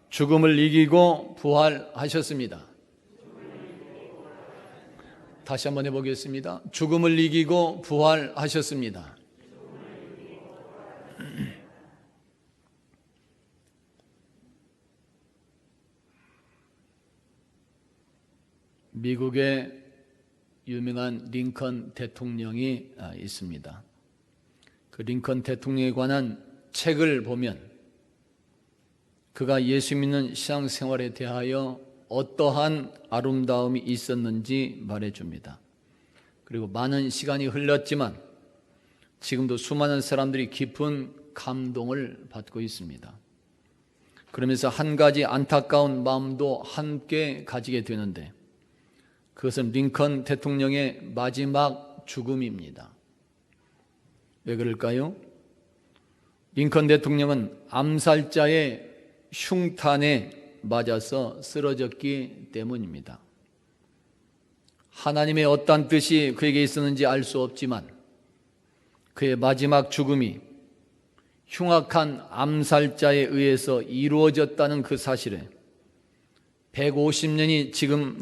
죽음을 이기고 부활하셨습니다. 다시 한번 해보겠습니다. 죽음을 이기고 부활하셨습니다. 미국의 유명한 링컨 대통령이 있습니다. 그 링컨 대통령에 관한 책을 보면 그가 예수 믿는 신앙생활에 대하여 어떠한 아름다움이 있었는지 말해줍니다. 그리고 많은 시간이 흘렀지만 지금도 수많은 사람들이 깊은 감동을 받고 있습니다. 그러면서 한 가지 안타까운 마음도 함께 가지게 되는데 그것은 링컨 대통령의 마지막 죽음입니다. 왜 그럴까요? 링컨 대통령은 암살자의 흉탄에 맞아서 쓰러졌기 때문입니다. 하나님의 어떠한 뜻이 그에게 있었는지 알 수 없지만 그의 마지막 죽음이 흉악한 암살자에 의해서 이루어졌다는 그 사실에 150년이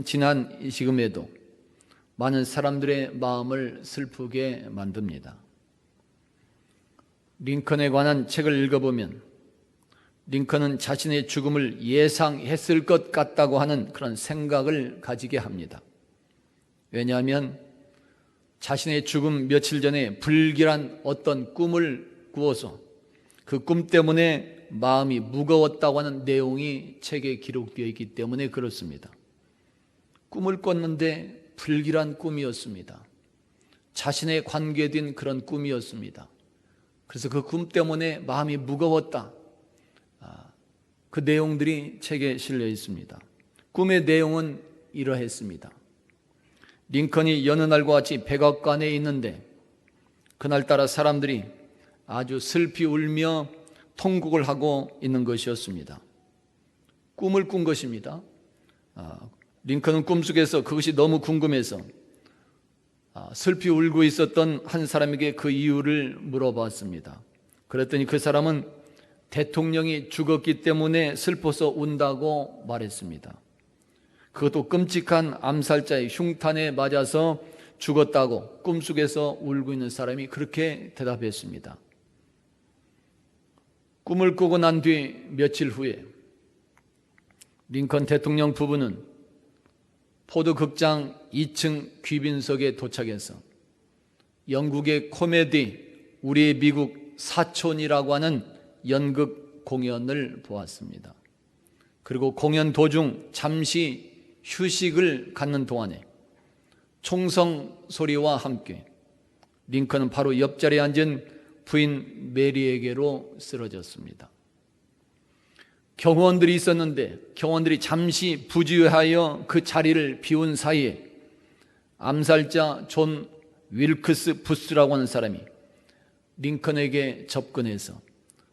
지난 지금에도 많은 사람들의 마음을 슬프게 만듭니다. 링컨에 관한 책을 읽어보면 링컨은 자신의 죽음을 예상했을 것 같다고 하는 그런 생각을 가지게 합니다. 왜냐하면 자신의 죽음 며칠 전에 불길한 어떤 꿈을 꾸어서 그 꿈 때문에 마음이 무거웠다고 하는 내용이 책에 기록되어 있기 때문에 그렇습니다. 꿈을 꿨는데 불길한 꿈이었습니다. 자신에 관계된 그런 꿈이었습니다. 그래서 그 꿈 때문에 마음이 무거웠다. 그 내용들이 책에 실려 있습니다. 꿈의 내용은 이러했습니다. 링컨이 여느 날과 같이 백악관에 있는데 그날따라 사람들이 아주 슬피 울며 통곡을 하고 있는 것이었습니다. 꿈을 꾼 것입니다. 링컨은 꿈속에서 그것이 너무 궁금해서 슬피 울고 있었던 한 사람에게 그 이유를 물어봤습니다. 그랬더니 그 사람은 대통령이 죽었기 때문에 슬퍼서 운다고 말했습니다. 그것도 끔찍한 암살자의 흉탄에 맞아서 죽었다고 꿈속에서 울고 있는 사람이 그렇게 대답했습니다. 꿈을 꾸고 난 뒤 며칠 후에 링컨 대통령 부부는 포도극장 2층 귀빈석에 도착해서 영국의 코미디 우리의 미국 사촌이라고 하는 연극 공연을 보았습니다. 그리고 공연 도중 잠시 휴식을 갖는 동안에 총성 소리와 함께 링컨은 바로 옆자리에 앉은 부인 메리에게로 쓰러졌습니다. 경호원들이 있었는데 경호원들이 잠시 부주의하여 그 자리를 비운 사이에 암살자 존 윌크스 부스라고 하는 사람이 링컨에게 접근해서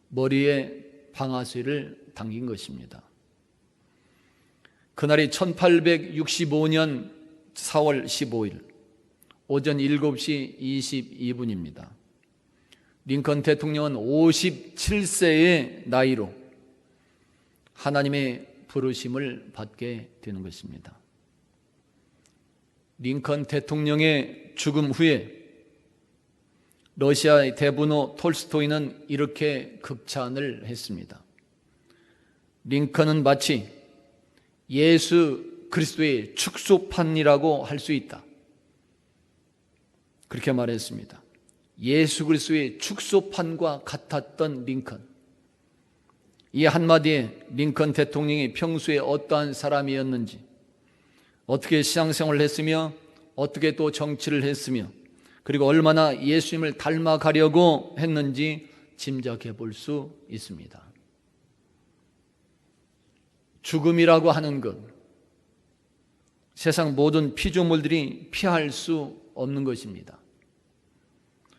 머리에 방아쇠를 당긴 것입니다. 그날이 1865년 4월 15일 오전 7시 22분입니다. 링컨 대통령은 57세의 나이로 하나님의 부르심을 받게 되는 것입니다. 링컨 대통령의 죽음 후에 러시아의 대분호 톨스토이는 이렇게 극찬을 했습니다. 링컨은 마치 예수 그리스도의 축소판이라고 할 수 있다. 그렇게 말했습니다. 예수 그리스도의 축소판과 같았던 링컨. 이 한마디에 링컨 대통령이 평소에 어떠한 사람이었는지, 어떻게 신앙생활을 했으며 어떻게 또 정치를 했으며 그리고 얼마나 예수님을 닮아가려고 했는지 짐작해 볼 수 있습니다. 죽음이라고 하는 것, 세상 모든 피조물들이 피할 수 없는 것입니다.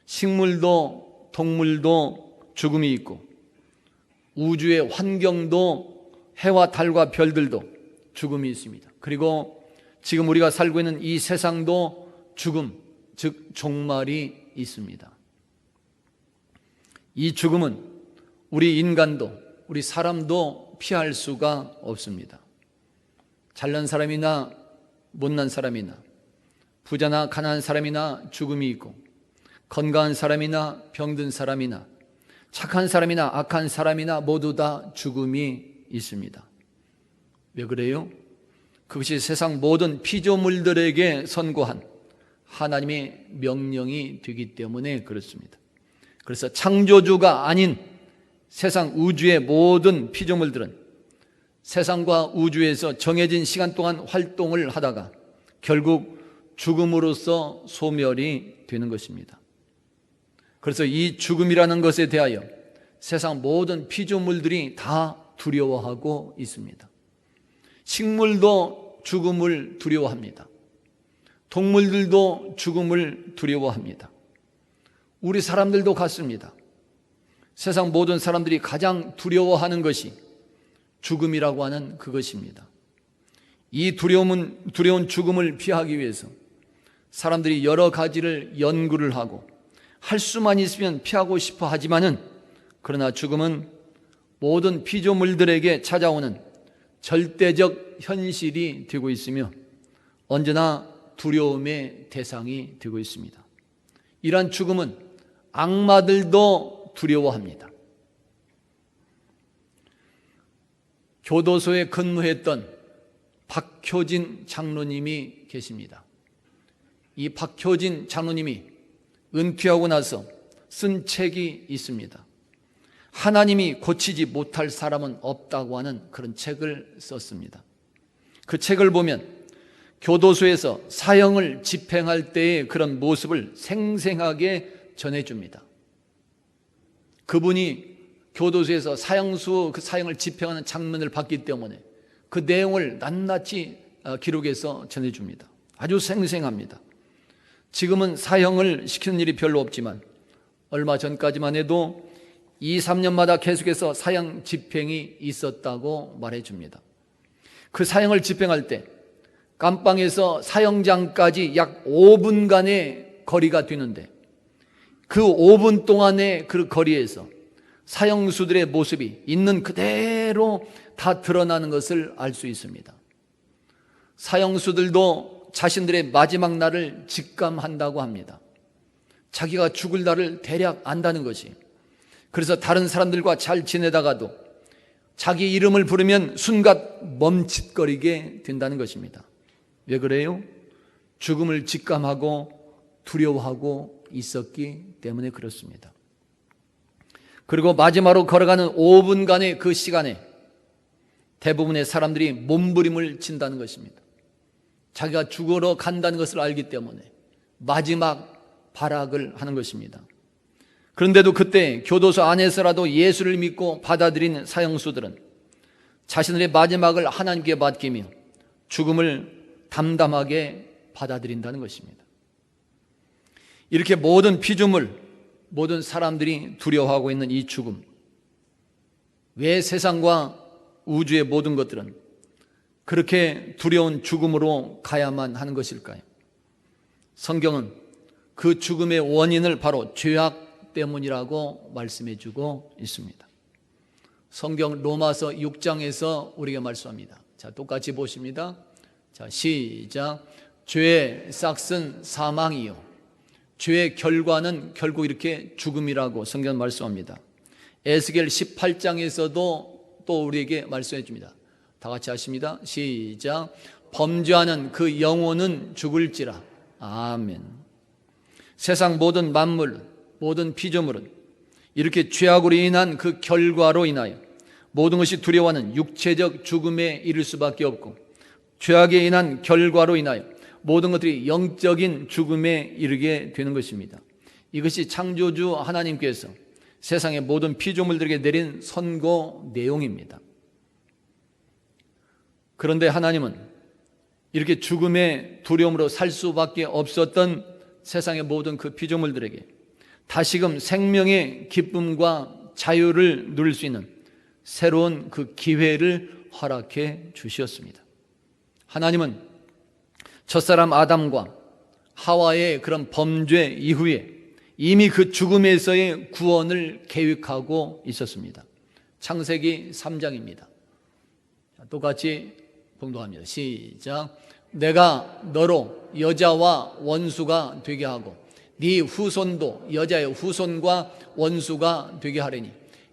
식물도 동물도 죽음이 있고 우주의 환경도 해와 달과 별들도 죽음이 있습니다. 그리고 지금 우리가 살고 있는 이 세상도 죽음, 즉 종말이 있습니다. 이 죽음은 우리 인간도 우리 사람도 피할 수가 없습니다. 잘난 사람이나 못난 사람이나 부자나 가난한 사람이나 죽음이 있고, 건강한 사람이나 병든 사람이나 착한 사람이나 악한 사람이나 모두 다 죽음이 있습니다. 왜 그래요? 그것이 세상 모든 피조물들에게 선고한 하나님의 명령이 되기 때문에 그렇습니다. 그래서 창조주가 아닌 세상 우주의 모든 피조물들은 세상과 우주에서 정해진 시간 동안 활동을 하다가 결국 죽음으로써 소멸이 되는 것입니다. 그래서 이 죽음이라는 것에 대하여 세상 모든 피조물들이 다 두려워하고 있습니다. 식물도 죽음을 두려워합니다. 동물들도 죽음을 두려워합니다. 우리 사람들도 같습니다. 세상 모든 사람들이 가장 두려워하는 것이 죽음이라고 하는 그것입니다. 이 두려운 죽음을 피하기 위해서 사람들이 여러 가지를 연구를 하고 할 수만 있으면 피하고 싶어 하지만은, 그러나 죽음은 모든 피조물들에게 찾아오는 절대적 현실이 되고 있으며 언제나 두려움의 대상이 되고 있습니다. 이러한 죽음은 악마들도 두려워합니다. 교도소에 근무했던 박효진 장로님이 계십니다. 이 박효진 장로님이 은퇴하고 나서 쓴 책이 있습니다. 하나님이 고치지 못할 사람은 없다고 하는 그런 책을 썼습니다. 그 책을 보면 교도소에서 사형을 집행할 때의 그런 모습을 생생하게 전해줍니다. 그분이 교도소에서 그 사형을 집행하는 장면을 봤기 때문에 그 내용을 낱낱이 기록해서 전해줍니다. 아주 생생합니다. 지금은 사형을 시키는 일이 별로 없지만 얼마 전까지만 해도 2, 3년마다 계속해서 사형 집행이 있었다고 말해줍니다. 그 사형을 집행할 때 감방에서 사형장까지 약 5분간의 거리가 되는데 그 5분 동안의 그 거리에서 사형수들의 모습이 있는 그대로 다 드러나는 것을 알 수 있습니다. 사형수들도 자신들의 마지막 날을 직감한다고 합니다. 자기가 죽을 날을 대략 안다는 것이. 그래서 다른 사람들과 잘 지내다가도 자기 이름을 부르면 순간 멈칫거리게 된다는 것입니다. 왜 그래요? 죽음을 직감하고 두려워하고 있었기 때문에 그렇습니다. 그리고 마지막으로 걸어가는 5분간의 그 시간에 대부분의 사람들이 몸부림을 친다는 것입니다. 자기가 죽으러 간다는 것을 알기 때문에 마지막 발악을 하는 것입니다. 그런데도 그때 교도소 안에서라도 예수를 믿고 받아들인 사형수들은 자신들의 마지막을 하나님께 맡기며 죽음을 담담하게 받아들인다는 것입니다. 이렇게 모든 피조물, 모든 사람들이 두려워하고 있는 이 죽음, 왜 세상과 우주의 모든 것들은 그렇게 두려운 죽음으로 가야만 하는 것일까요? 성경은 그 죽음의 원인을 바로 죄악 때문이라고 말씀해 주고 있습니다. 성경 로마서 6장에서 우리에게 말씀합니다. 자, 똑같이 보십니다. 자, 시작. 죄의 싹은 사망이요 죄의 결과는 결국 이렇게 죽음이라고 성경은 말씀합니다. 에스겔 18장에서도 또 우리에게 말씀해 줍니다. 다 같이 하십니다. 시작. 범죄하는 그 영혼은 죽을지라. 아멘. 세상 모든 만물, 모든 피조물은 이렇게 죄악으로 인한 그 결과로 인하여 모든 것이 두려워하는 육체적 죽음에 이를 수밖에 없고, 죄악에 인한 결과로 인하여 모든 것들이 영적인 죽음에 이르게 되는 것입니다. 이것이 창조주 하나님께서 세상의 모든 피조물들에게 내린 선고 내용입니다. 그런데 하나님은 이렇게 죽음의 두려움으로 살 수밖에 없었던 세상의 모든 그 피조물들에게 다시금 생명의 기쁨과 자유를 누릴 수 있는 새로운 그 기회를 허락해 주셨습니다. 하나님은 첫사람 아담과 하와의 그런 범죄 이후에 이미 그 죽음에서의 구원을 계획하고 있었습니다. 창세기 3장입니다. 똑같이 봉독합니다. 시작. 내가 너로 여자와 원수가 되게 하고 네 후손도 여자의 후손과 원수가 되게 하리니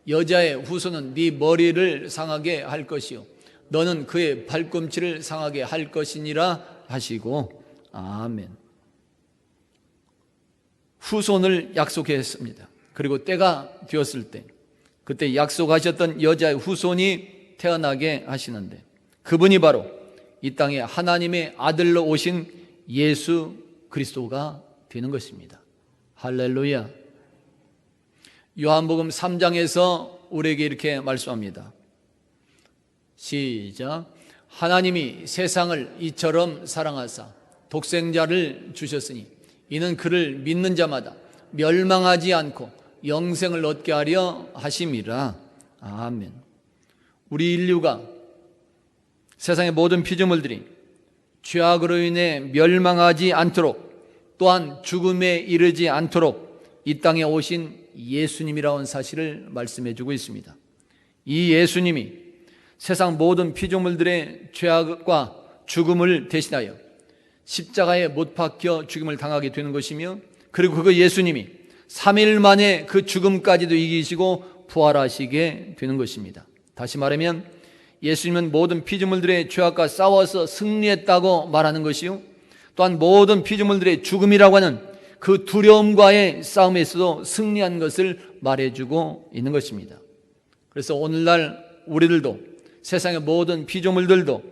여자의 후손은 네 머리를 상하게 할 것이요 너는 그의 발꿈치를 상하게 할 것이니라 하시고 아멘. 후손을 약속했습니다. 그리고 때가 되었을 때 그때 약속하셨던 여자의 후손이 태어나게 하시는데 그분이 바로 이 땅에 하나님의 아들로 오신 예수 그리스도가 되는 것입니다. 할렐루야. 요한복음 3장에서 우리에게 이렇게 말씀합니다. 시작. 하나님이 세상을 이처럼 사랑하사 독생자를 주셨으니 이는 그를 믿는 자마다 멸망하지 않고 영생을 얻게 하려 하심이라. 아멘. 우리 인류가 세상의 모든 피조물들이 죄악으로 인해 멸망하지 않도록 또한 죽음에 이르지 않도록 이 땅에 오신 예수님이라는 사실을 말씀해 주고 있습니다. 이 예수님이 세상 모든 피조물들의 죄악과 죽음을 대신하여 십자가에 못 박혀 죽음을 당하게 되는 것이며 그리고 그 예수님이 3일 만에 그 죽음까지도 이기시고 부활하시게 되는 것입니다. 다시 말하면 예수님은 모든 피조물들의 죄악과 싸워서 승리했다고 말하는 것이요 또한 모든 피조물들의 죽음이라고 하는 그 두려움과의 싸움에서도 승리한 것을 말해주고 있는 것입니다. 그래서 오늘날 우리들도 세상의 모든 피조물들도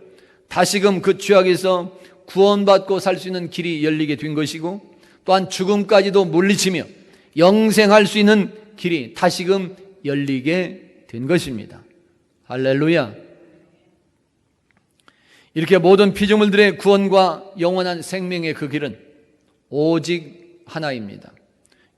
다시금 그 죄악에서 구원받고 살 수 있는 길이 열리게 된 것이고 또한 죽음까지도 물리치며 영생할 수 있는 길이 다시금 열리게 된 것입니다. 할렐루야. 이렇게 모든 피조물들의 구원과 영원한 생명의 그 길은 오직 하나입니다.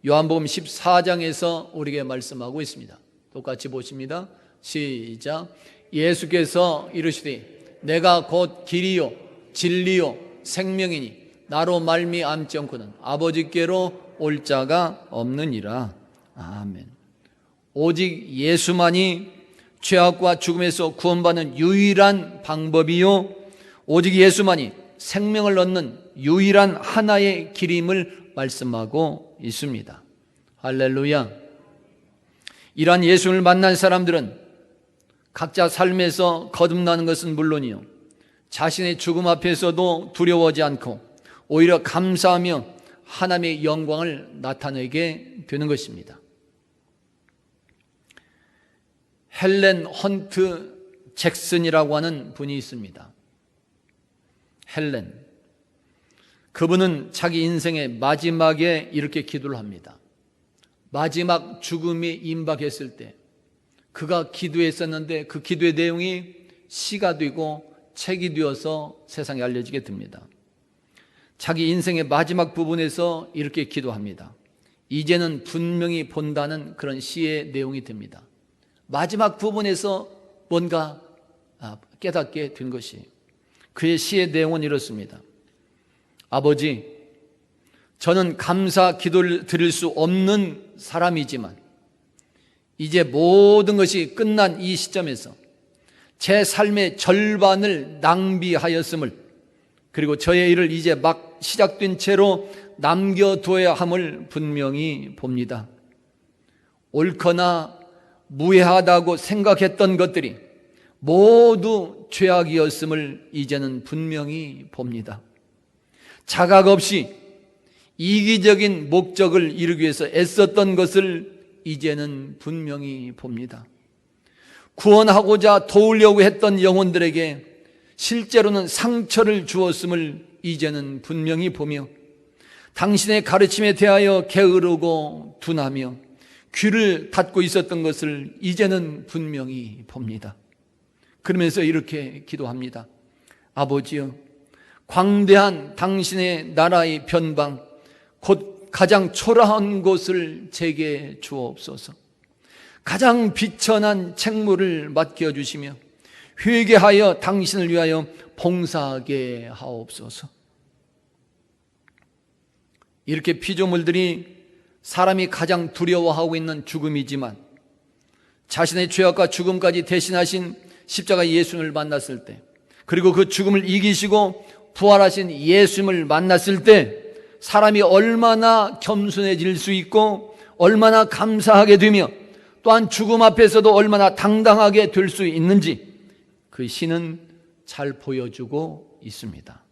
요한복음 14장에서 우리에게 말씀하고 있습니다. 똑같이 보십니다. 시작. 예수께서 이르시되 내가 곧 길이요 진리요 생명이니 나로 말미암지 않고는 아버지께로 올 자가 없느니라. 아멘. 오직 예수만이 죄악과 죽음에서 구원받는 유일한 방법이요 오직 예수만이 생명을 얻는 유일한 하나의 길임을 말씀하고 있습니다. 할렐루야. 이러한 예수를 만난 사람들은 각자 삶에서 거듭나는 것은 물론이요 자신의 죽음 앞에서도 두려워하지 않고 오히려 감사하며 하나님의 영광을 나타내게 되는 것입니다. 헬렌 헌트 잭슨이라고 하는 분이 있습니다. 헬렌. 그분은 자기 인생의 마지막에 이렇게 기도를 합니다. 마지막 죽음이 임박했을 때 그가 기도했었는데 그 기도의 내용이 시가 되고 책이 되어서 세상에 알려지게 됩니다. 자기 인생의 마지막 부분에서 이렇게 기도합니다. 이제는 분명히 본다는 그런 시의 내용이 됩니다. 마지막 부분에서 뭔가 깨닫게 된 것이 그의 시의 내용은 이렇습니다. 아버지, 저는 감사 기도를 드릴 수 없는 사람이지만 이제 모든 것이 끝난 이 시점에서 제 삶의 절반을 낭비하였음을 그리고 저의 일을 이제 막 시작된 채로 남겨둬야 함을 분명히 봅니다. 옳거나 무해하다고 생각했던 것들이 모두 죄악이었음을 이제는 분명히 봅니다. 자각 없이 이기적인 목적을 이루기 위해서 애썼던 것을 이제는 분명히 봅니다. 구원하고자 도우려고 했던 영혼들에게 실제로는 상처를 주었음을 이제는 분명히 보며 당신의 가르침에 대하여 게으르고 둔하며 귀를 닫고 있었던 것을 이제는 분명히 봅니다. 그러면서 이렇게 기도합니다. 아버지여, 광대한 당신의 나라의 변방 곧 가장 초라한 곳을 제게 주옵소서. 가장 비천한 책무를 맡겨주시며 회개하여 당신을 위하여 봉사하게 하옵소서. 이렇게 피조물들이 사람이 가장 두려워하고 있는 죽음이지만 자신의 죄악과 죽음까지 대신하신 십자가 예수님을 만났을 때, 그리고 그 죽음을 이기시고 부활하신 예수님을 만났을 때 사람이 얼마나 겸손해질 수 있고 얼마나 감사하게 되며 또한 죽음 앞에서도 얼마나 당당하게 될 수 있는지 그 시는 잘 보여주고 있습니다.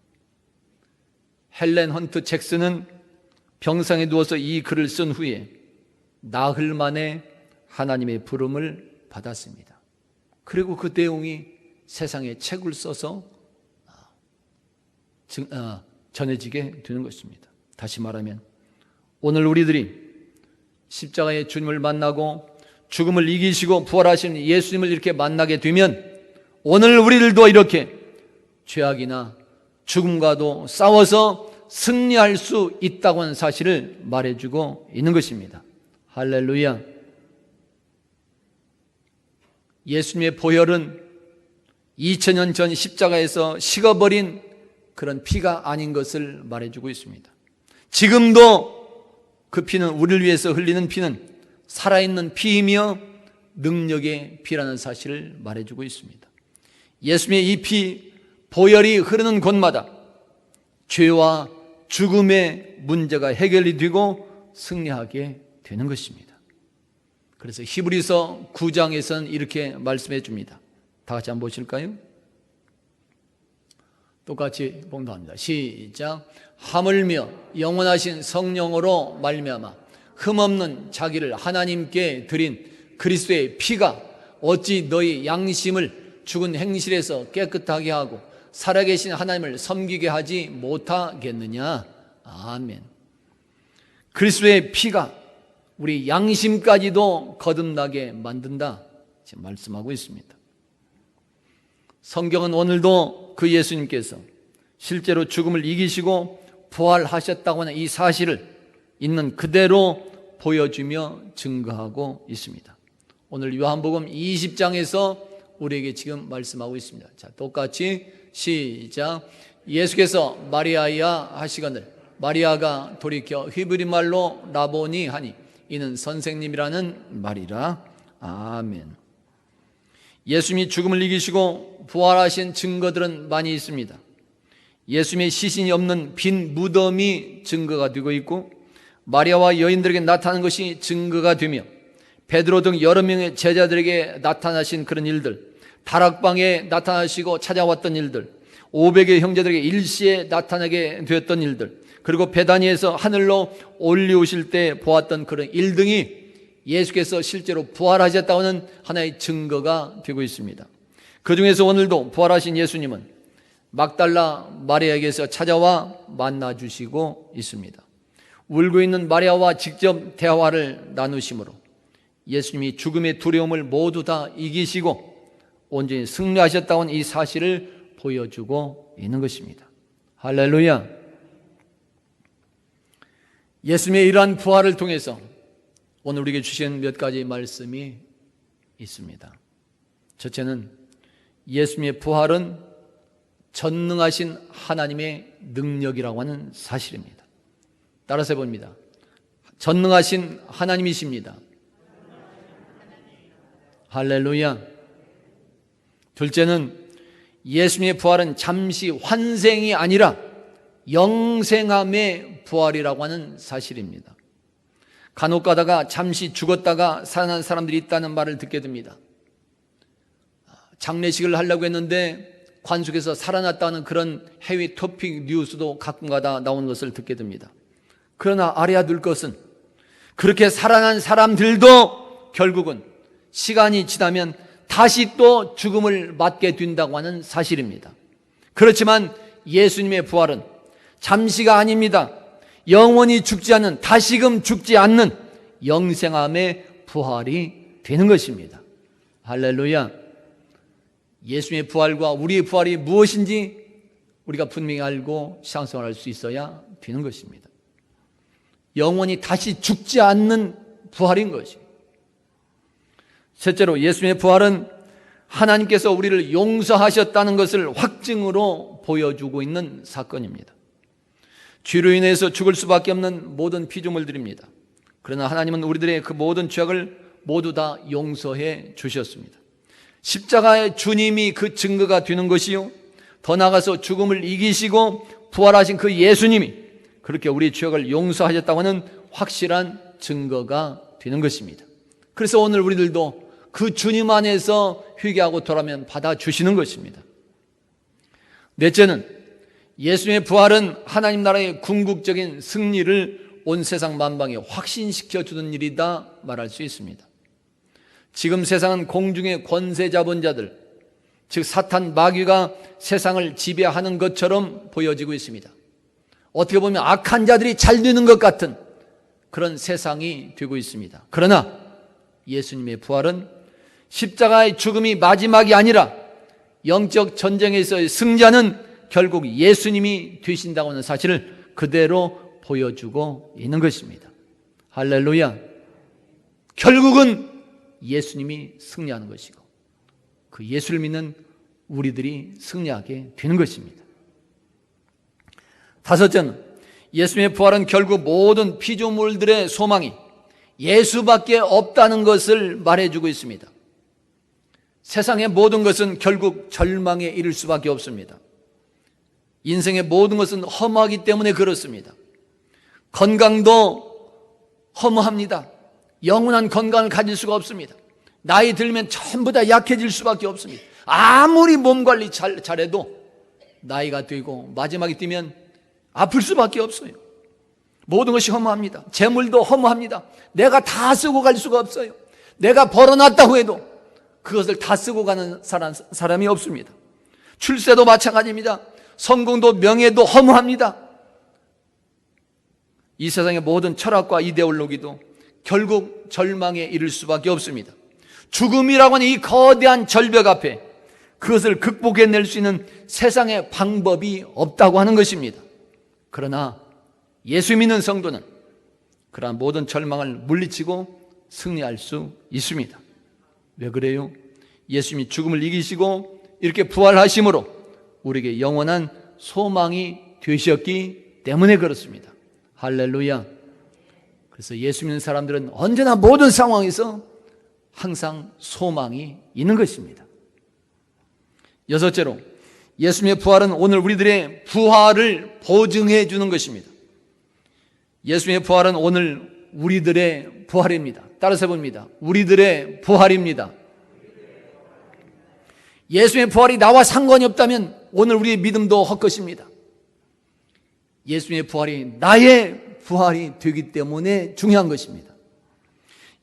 헬렌 헌트 잭슨은 병상에 누워서 이 글을 쓴 후에 나흘 만에 하나님의 부름을 받았습니다. 그리고 그 내용이 세상에 책을 써서 전해지게 되는 것입니다. 다시 말하면 오늘 우리들이 십자가의 주님을 만나고 죽음을 이기시고 부활하신 예수님을 이렇게 만나게 되면 오늘 우리들도 이렇게 죄악이나 죽음과도 싸워서 승리할 수 있다고 하는 사실을 말해주고 있는 것입니다. 할렐루야. 예수님의 보혈은 2000년 전 십자가에서 식어버린 그런 피가 아닌 것을 말해주고 있습니다. 지금도 그 피는, 우리를 위해서 흘리는 피는 살아있는 피이며 능력의 피라는 사실을 말해주고 있습니다. 예수님의 이 피, 보혈이 흐르는 곳마다 죄와 죽음의 문제가 해결이 되고 승리하게 되는 것입니다. 그래서 히브리서 9장에서는 이렇게 말씀해 줍니다. 다 같이 한번 보실까요? 똑같이 봉독합니다. 시작. 하물며 영원하신 성령으로 말미암아 흠없는 자기를 하나님께 드린 그리스도의 피가 어찌 너희 양심을 죽은 행실에서 깨끗하게 하고 살아계신 하나님을 섬기게 하지 못하겠느냐. 아멘. 그리스도의 피가 우리 양심까지도 거듭나게 만든다, 지금 말씀하고 있습니다. 성경은 오늘도 그 예수님께서 실제로 죽음을 이기시고 부활하셨다고 하는 이 사실을 있는 그대로 보여주며 증거하고 있습니다. 오늘 요한복음 20장에서 우리에게 지금 말씀하고 있습니다. 자, 똑같이 시작. 예수께서 마리아야 하시거늘 마리아가 돌이켜 히브리 말로 라보니 하니 이는 선생님이라는 말이라. 아멘. 예수님이 죽음을 이기시고 부활하신 증거들은 많이 있습니다. 예수님의 시신이 없는 빈 무덤이 증거가 되고 있고, 마리아와 여인들에게 나타난 것이 증거가 되며, 베드로 등 여러 명의 제자들에게 나타나신 그런 일들, 다락방에 나타나시고 찾아왔던 일들, 500의 형제들에게 일시에 나타나게 되었던 일들, 그리고 베다니에서 하늘로 올리우실 때 보았던 그런 일 등이 예수께서 실제로 부활하셨다는 하나의 증거가 되고 있습니다. 그 중에서 오늘도 부활하신 예수님은 막달라 마리아에게서 찾아와 만나주시고 있습니다. 울고 있는 마리아와 직접 대화를 나누심으로 예수님이 죽음의 두려움을 모두 다 이기시고 온전히 승리하셨다는 이 사실을 보여주고 있는 것입니다. 할렐루야. 예수님의 이러한 부활을 통해서 오늘 우리에게 주신 몇 가지 말씀이 있습니다. 첫째는 예수님의 부활은 전능하신 하나님의 능력이라고 하는 사실입니다. 따라서 해봅니다. 전능하신 하나님이십니다. 할렐루야. 둘째는 예수님의 부활은 잠시 환생이 아니라 영생함의 부활이라고 하는 사실입니다. 간혹 가다가 잠시 죽었다가 살아난 사람들이 있다는 말을 듣게 됩니다. 장례식을 하려고 했는데 관속에서 살아났다는 그런 해외 토픽 뉴스도 가끔가다 나오는 것을 듣게 됩니다. 그러나 알아야 될 것은 그렇게 살아난 사람들도 결국은 시간이 지나면 다시 또 죽음을 맞게 된다고 하는 사실입니다. 그렇지만 예수님의 부활은 잠시가 아닙니다. 영원히 죽지 않는, 다시금 죽지 않는 영생함의 부활이 되는 것입니다. 할렐루야. 예수님의 부활과 우리의 부활이 무엇인지 우리가 분명히 알고 신앙생활할 수 있어야 되는 것입니다. 영원히 다시 죽지 않는 부활인 것입니다. 셋째로 예수님의 부활은 하나님께서 우리를 용서하셨다는 것을 확증으로 보여주고 있는 사건입니다. 죄로 인해서 죽을 수밖에 없는 모든 피조물들입니다. 그러나 하나님은 우리들의 그 모든 죄악을 모두 다 용서해 주셨습니다. 십자가의 주님이 그 증거가 되는 것이요, 더 나아가서 죽음을 이기시고 부활하신 그 예수님이 그렇게 우리의 죄악을 용서하셨다고 하는 확실한 증거가 되는 것입니다. 그래서 오늘 우리들도 그 주님 안에서 회개하고 돌아오면 받아주시는 것입니다. 넷째는 예수님의 부활은 하나님 나라의 궁극적인 승리를 온 세상 만방에 확신시켜 주는 일이다 말할 수 있습니다. 지금 세상은 공중의 권세 잡은 자들, 즉 사탄 마귀가 세상을 지배하는 것처럼 보여지고 있습니다. 어떻게 보면 악한 자들이 잘 되는 것 같은 그런 세상이 되고 있습니다. 그러나 예수님의 부활은 십자가의 죽음이 마지막이 아니라 영적 전쟁에서의 승자는 결국 예수님이 되신다고 하는 사실을 그대로 보여주고 있는 것입니다. 할렐루야. 결국은 예수님이 승리하는 것이고 그 예수를 믿는 우리들이 승리하게 되는 것입니다. 다섯째는 예수님의 부활은 결국 모든 피조물들의 소망이 예수밖에 없다는 것을 말해주고 있습니다. 세상의 모든 것은 결국 절망에 이를 수밖에 없습니다. 인생의 모든 것은 허무하기 때문에 그렇습니다. 건강도 허무합니다. 영원한 건강을 가질 수가 없습니다. 나이 들면 전부 다 약해질 수밖에 없습니다. 아무리 몸 관리 잘해도 나이가 되고 마지막에 뛰면 아플 수밖에 없어요. 모든 것이 허무합니다. 재물도 허무합니다. 내가 다 쓰고 갈 수가 없어요. 내가 벌어놨다고 해도 그것을 다 쓰고 가는 사람이 없습니다. 출세도 마찬가지입니다. 성공도 명예도 허무합니다. 이 세상의 모든 철학과 이데올로기도 결국 절망에 이를 수밖에 없습니다. 죽음이라고 하는 이 거대한 절벽 앞에 그것을 극복해낼 수 있는 세상의 방법이 없다고 하는 것입니다. 그러나 예수 믿는 성도는 그러한 모든 절망을 물리치고 승리할 수 있습니다. 왜 그래요? 예수님이 죽음을 이기시고 이렇게 부활하심으로 우리에게 영원한 소망이 되셨기 때문에 그렇습니다. 할렐루야. 그래서 예수 믿는 사람들은 언제나 모든 상황에서 항상 소망이 있는 것입니다. 여섯째로 예수님의 부활은 오늘 우리들의 부활을 보증해 주는 것입니다. 예수님의 부활은 오늘 우리들의 부활입니다. 따라서 봅니다. 우리들의 부활입니다. 예수님의 부활이 나와 상관이 없다면 오늘 우리의 믿음도 헛것입니다. 예수님의 부활이 나의 부활이 되기 때문에 중요한 것입니다.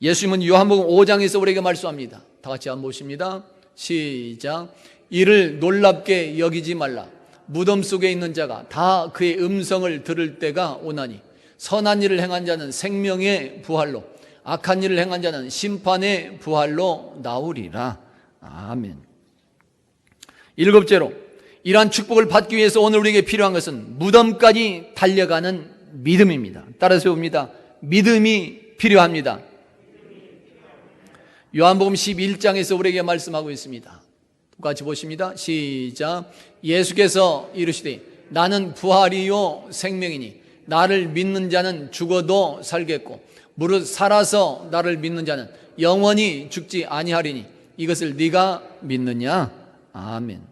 예수님은 요한복음 5장에서 우리에게 말씀합니다. 다 같이 한번 보십니다. 시작. 이를 놀랍게 여기지 말라. 무덤 속에 있는 자가 다 그의 음성을 들을 때가 오나니 선한 일을 행한 자는 생명의 부활로 악한 일을 행한 자는 심판의 부활로 나오리라. 아멘. 일곱째로 이러한 축복을 받기 위해서 오늘 우리에게 필요한 것은 무덤까지 달려가는 믿음입니다. 따라서 봅니다. 믿음이 필요합니다. 요한복음 11장에서 우리에게 말씀하고 있습니다. 똑같이 보십니다. 시작. 예수께서 이르시되 나는 부활이요 생명이니 나를 믿는 자는 죽어도 살겠고 무릇 살아서 나를 믿는 자는 영원히 죽지 아니하리니 이것을 네가 믿느냐? 아멘.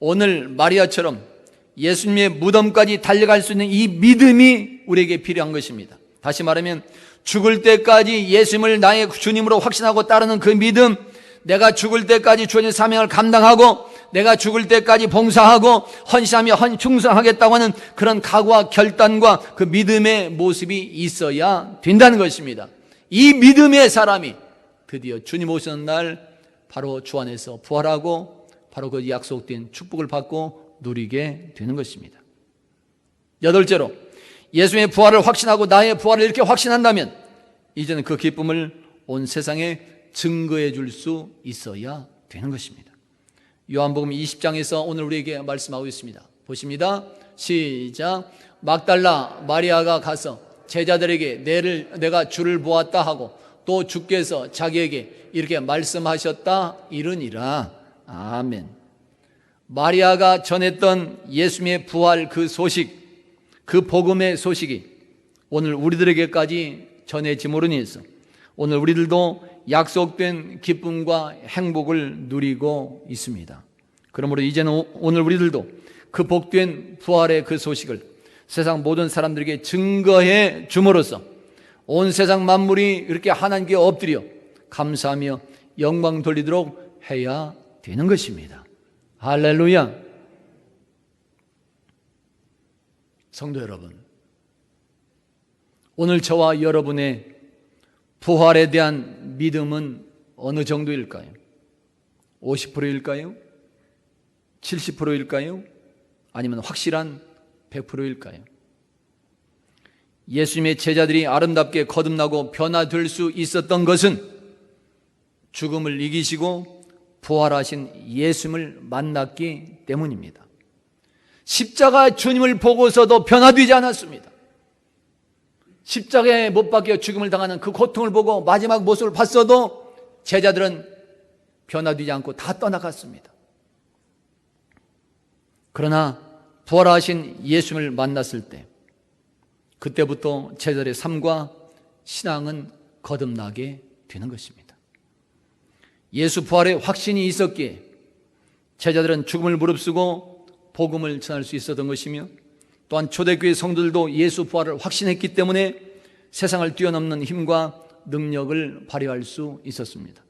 오늘 마리아처럼 예수님의 무덤까지 달려갈 수 있는 이 믿음이 우리에게 필요한 것입니다. 다시 말하면 죽을 때까지 예수님을 나의 주님으로 확신하고 따르는 그 믿음, 내가 죽을 때까지 주어진 사명을 감당하고 내가 죽을 때까지 봉사하고 헌신하며 충성하겠다고 하는 그런 각오와 결단과 그 믿음의 모습이 있어야 된다는 것입니다. 이 믿음의 사람이 드디어 주님 오시는 날 바로 주 안에서 부활하고 바로 그 약속된 축복을 받고 누리게 되는 것입니다. 여덟째로 예수님의 부활을 확신하고 나의 부활을 이렇게 확신한다면 이제는 그 기쁨을 온 세상에 증거해 줄 수 있어야 되는 것입니다. 요한복음 20장에서 오늘 우리에게 말씀하고 있습니다. 보십니다. 시작. 막달라 마리아가 가서 제자들에게 내가 주를 보았다 하고 또 주께서 자기에게 이렇게 말씀하셨다 이르니라. 아멘. 마리아가 전했던 예수님의 부활 그 소식, 그 복음의 소식이 오늘 우리들에게까지 전해짐으로 인해서 오늘 우리들도 약속된 기쁨과 행복을 누리고 있습니다. 그러므로 이제는 오늘 우리들도 그 복된 부활의 그 소식을 세상 모든 사람들에게 증거해 줌으로써 온 세상 만물이 이렇게 하나님께 엎드려 감사하며 영광 돌리도록 해야 되는 것입니다. 할렐루야. 성도 여러분, 오늘 저와 여러분의 부활에 대한 믿음은 어느 정도일까요? 50%일까요? 70%일까요? 아니면 확실한 100%일까요? 예수님의 제자들이 아름답게 거듭나고 변화될 수 있었던 것은 죽음을 이기시고 부활하신 예수님을 만났기 때문입니다. 십자가 주님을 보고서도 변화되지 않았습니다. 십자가에 못 박혀 죽음을 당하는 그 고통을 보고 마지막 모습을 봤어도 제자들은 변화되지 않고 다 떠나갔습니다. 그러나 부활하신 예수님을 만났을 때 그때부터 제자들의 삶과 신앙은 거듭나게 되는 것입니다. 예수 부활의 확신이 있었기에 제자들은 죽음을 무릅쓰고 복음을 전할 수 있었던 것이며, 또한 초대교회 성도들도 예수 부활을 확신했기 때문에 세상을 뛰어넘는 힘과 능력을 발휘할 수 있었습니다.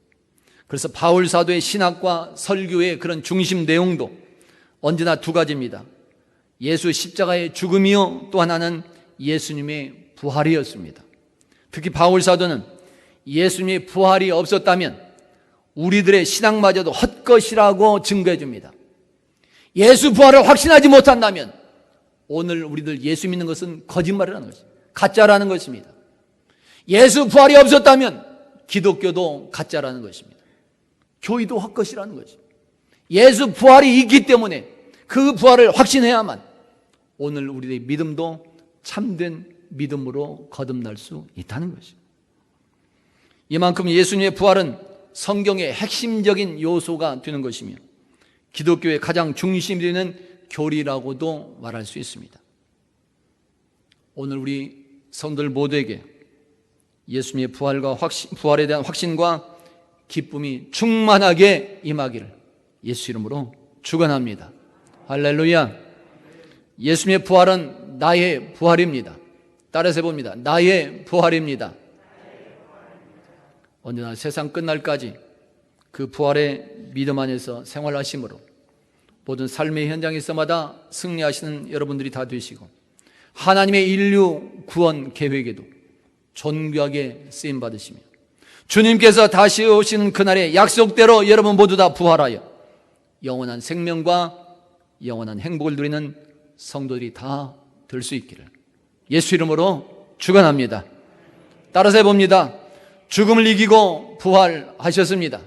그래서 바울 사도의 신학과 설교의 그런 중심 내용도 언제나 두 가지입니다. 예수 십자가의 죽음이요, 또 하나는 예수님의 부활이었습니다. 특히 바울 사도는 예수님의 부활이 없었다면 우리들의 신앙마저도 헛것이라고 증거해 줍니다. 예수 부활을 확신하지 못한다면 오늘 우리들 예수 믿는 것은 거짓말이라는 것입니다. 가짜라는 것입니다. 예수 부활이 없었다면 기독교도 가짜라는 것입니다. 교회도 헛것이라는 것입니다. 예수 부활이 있기 때문에 그 부활을 확신해야만 오늘 우리의 믿음도 참된 믿음으로 거듭날 수 있다는 것입니다. 이만큼 예수님의 부활은 성경의 핵심적인 요소가 되는 것이며 기독교의 가장 중심이 되는 교리라고도 말할 수 있습니다. 오늘 우리 성도들 모두에게 예수님의 부활에 대한 확신과 기쁨이 충만하게 임하기를 예수 이름으로 축원합니다. 할렐루야. 예수님의 부활은 나의 부활입니다. 따라서 해봅니다. 나의 부활입니다. 언제나 세상 끝날까지 그 부활의 믿음 안에서 생활하심으로 모든 삶의 현장에서마다 승리하시는 여러분들이 다 되시고 하나님의 인류 구원 계획에도 존귀하게 쓰임받으시며 주님께서 다시 오시는 그날의 약속대로 여러분 모두 다 부활하여 영원한 생명과 영원한 행복을 누리는 성도들이 다 될 수 있기를 예수 이름으로 축원합니다. 따라서 해봅니다. 죽음을 이기고 부활하셨습니다.